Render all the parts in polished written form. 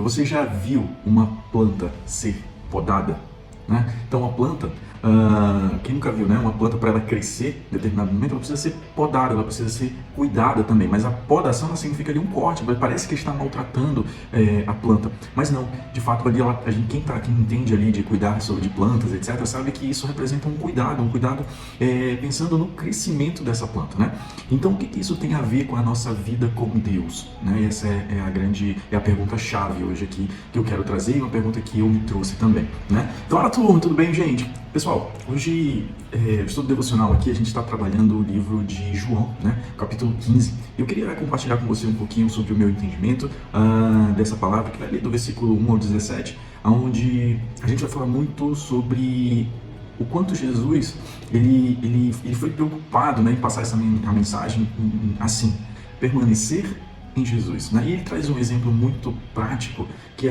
você já viu uma planta ser podada? Né? Então a planta, quem nunca viu, né? Uma planta, para ela crescer em determinado momento, ela precisa ser podada, ela precisa ser cuidada também, mas a podação ela significa ali um corte, parece que está maltratando a planta, mas não, de fato ali quem entende ali de cuidar de plantas, etc, sabe que isso representa um cuidado pensando no crescimento dessa planta, né? Então o que isso tem a ver com a nossa vida com Deus, né? Essa é a pergunta-chave hoje aqui que eu quero trazer, e uma pergunta que eu me trouxe também, né? Então, olá turma, tudo bem, gente? Pessoal, hoje, estudo devocional aqui, a gente está trabalhando o livro de João, né? Capítulo 15. Eu queria compartilhar com você um pouquinho sobre o meu entendimento dessa palavra, que vai ler do versículo 1 ao 17, onde a gente vai falar muito sobre o quanto Jesus ele foi preocupado, né, em passar a mensagem assim, permanecer em Jesus, né? E ele traz um exemplo muito prático, que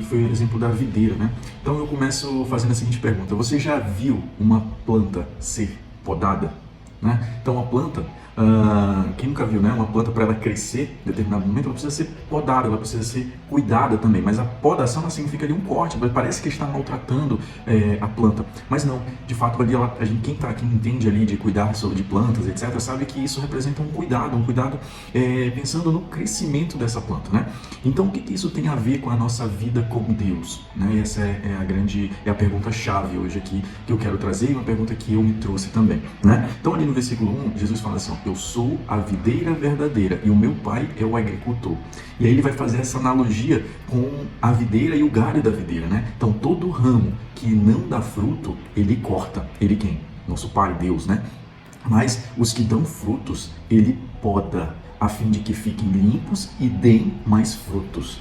foi o exemplo da videira, né? Então eu começo fazendo a seguinte pergunta: você já viu uma planta ser podada? Né? Então a planta, quem nunca viu, né? Uma planta, para ela crescer em determinado momento, ela precisa ser podada, ela precisa ser cuidada também, mas a podação ela significa ali um corte, parece que está maltratando a planta, mas não, de fato ali quem entende ali de cuidar de plantas, etc, sabe que isso representa um cuidado pensando no crescimento dessa planta, né? Então o que isso tem a ver com a nossa vida com Deus, né? Essa é a pergunta-chave hoje aqui que eu quero trazer, e uma pergunta que eu me trouxe também, né? Então ali no versículo 1, Jesus fala assim: eu sou a videira verdadeira e o meu pai é o agricultor. E aí ele vai fazer essa analogia com a videira e o galho da videira, né? Então todo ramo que não dá fruto, ele corta. Ele quem? Nosso pai, Deus, né? Mas os que dão frutos, ele poda, a fim de que fiquem limpos e deem mais frutos.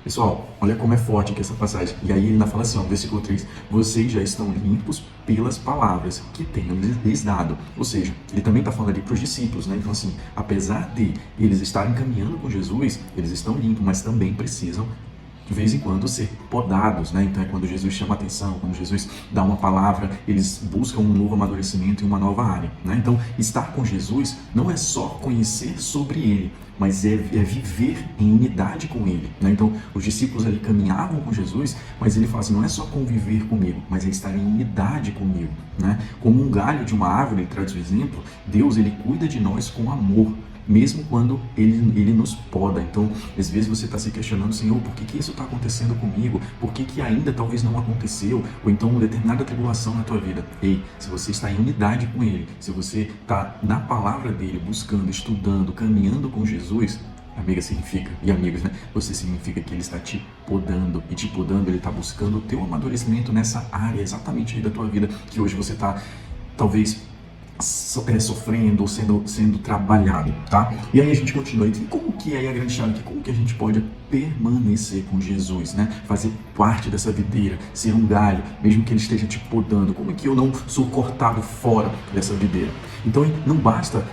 Pessoal, olha como é forte aqui essa passagem. E aí ele ainda fala assim, ó, versículo 3: vocês já estão limpos pelas palavras que tenho lhes dado. Ou seja, ele também está falando ali para os discípulos, né? Então assim, apesar de eles estarem caminhando com Jesus, eles estão limpos, mas também precisam de vez em quando ser podados, né? Então é quando Jesus chama a atenção, quando Jesus dá uma palavra, eles buscam um novo amadurecimento em uma nova área, né? Então estar com Jesus não é só conhecer sobre Ele, mas é viver em unidade com Ele, né? Então os discípulos ali caminhavam com Jesus, mas ele fala assim, não é só conviver comigo, mas é estar em unidade comigo, né? Como um galho de uma árvore, ele traz o exemplo, Deus ele cuida de nós com amor, mesmo quando ele nos poda. Então, às vezes você está se questionando, Senhor, por que isso está acontecendo comigo? Por que ainda talvez não aconteceu? Ou então uma determinada tribulação na tua vida. Ei, se você está em unidade com Ele, se você está na palavra dEle, buscando, estudando, caminhando com Jesus, amiga significa, e amigos, né? Você significa que Ele está te podando, e te podando, Ele está buscando o teu amadurecimento nessa área exatamente aí da tua vida, que hoje você está, talvez, sofrendo ou sendo trabalhado, tá? E aí a gente continua, e como que é a grande chave aqui? Como que a gente pode permanecer com Jesus, né? Fazer parte dessa videira, ser um galho, mesmo que ele esteja te podando. Como é que eu não sou cortado fora dessa videira? Então não basta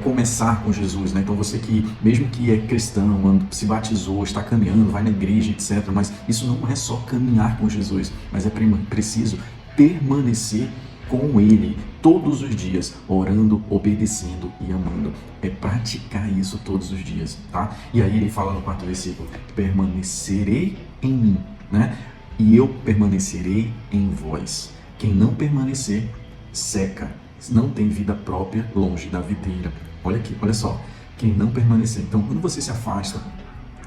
começar com Jesus, né? Então você que, mesmo que é cristão, se batizou, está caminhando, vai na igreja, etc, mas isso não é só caminhar com Jesus, mas é preciso permanecer com Ele todos os dias, orando, obedecendo e amando. É praticar isso todos os dias, tá? E aí ele fala no 4º versículo: permanecerei em mim, né? E eu permanecerei em vós. Quem não permanecer, seca, não tem vida própria longe da videira. Olha aqui, olha só, quem não permanecer. Então, quando você se afasta,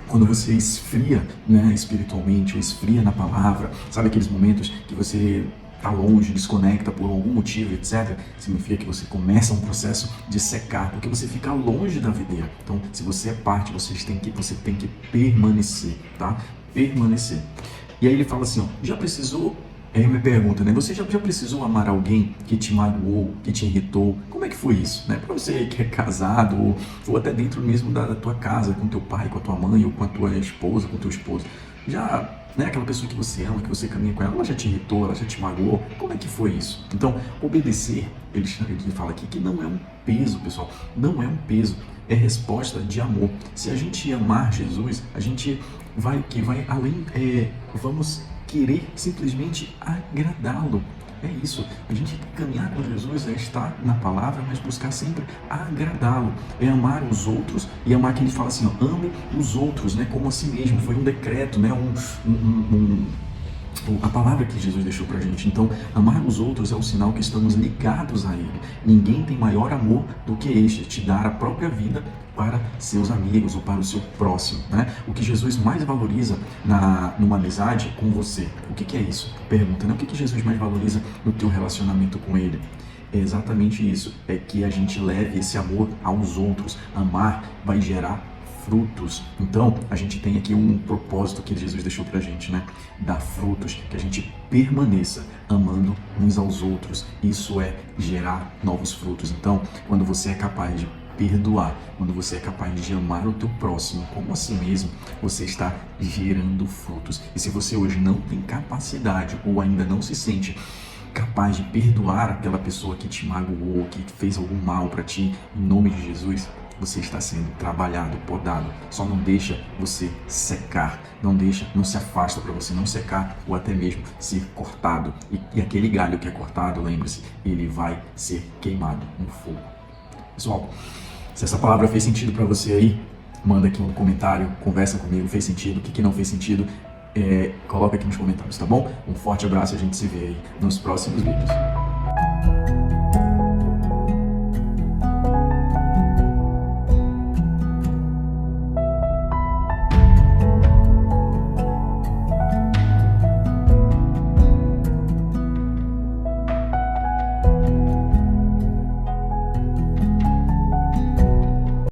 quando você esfria, né, espiritualmente, esfria na palavra, sabe aqueles momentos que você está longe, desconecta por algum motivo, etc., significa que você começa um processo de secar, porque você fica longe da videira. Então, se você é parte, você tem que permanecer, tá? Permanecer. E aí ele fala assim, ó, já precisou, aí me pergunta, né? Você já precisou amar alguém que te magoou, que te irritou? Como é que foi isso, né? Para você que é casado, ou até dentro mesmo da tua casa, com teu pai, com a tua mãe, ou com a tua esposa, com o teu esposo, já... né? Aquela pessoa que você ama, que você caminha com ela, ela já te irritou, ela já te magoou. Como é que foi isso? Então, obedecer, ele fala aqui que não é um peso, pessoal. Não é um peso, é resposta de amor. Se a gente amar Jesus, a gente vai além, vamos querer simplesmente agradá-lo. é isso. A gente caminhar com Jesus é estar na palavra, mas buscar sempre agradá-lo. É amar os outros e amar quem ele fala assim, ó, ame os outros, né? Como a si mesmo. Foi um decreto, né? A palavra que Jesus deixou pra gente. Então, amar os outros é o sinal que estamos ligados a Ele. Ninguém tem maior amor do que este, te dar a própria vida para seus amigos ou para o seu próximo, né? O que Jesus mais valoriza numa amizade com você, o que é isso? Pergunta, né? O que Jesus mais valoriza no teu relacionamento com Ele? É exatamente isso, é que a gente leve esse amor aos outros. Amar vai gerar frutos. Então, a gente tem aqui um propósito que Jesus deixou pra gente, né? Dar frutos, que a gente permaneça amando uns aos outros. Isso é gerar novos frutos. Então, quando você é capaz de perdoar, quando você é capaz de amar o teu próximo como a si mesmo, você está gerando frutos. E se você hoje não tem capacidade ou ainda não se sente capaz de perdoar aquela pessoa que te magoou, que fez algum mal para ti, em nome de Jesus, você está sendo trabalhado, podado. Só não deixa você secar, não se afasta para você não secar ou até mesmo ser cortado. E aquele galho que é cortado, lembre-se, ele vai ser queimado no fogo. Pessoal, se essa palavra fez sentido para você aí, manda aqui um comentário, conversa comigo, fez sentido, o que não fez sentido, coloca aqui nos comentários, tá bom? Um forte abraço e a gente se vê aí nos próximos vídeos.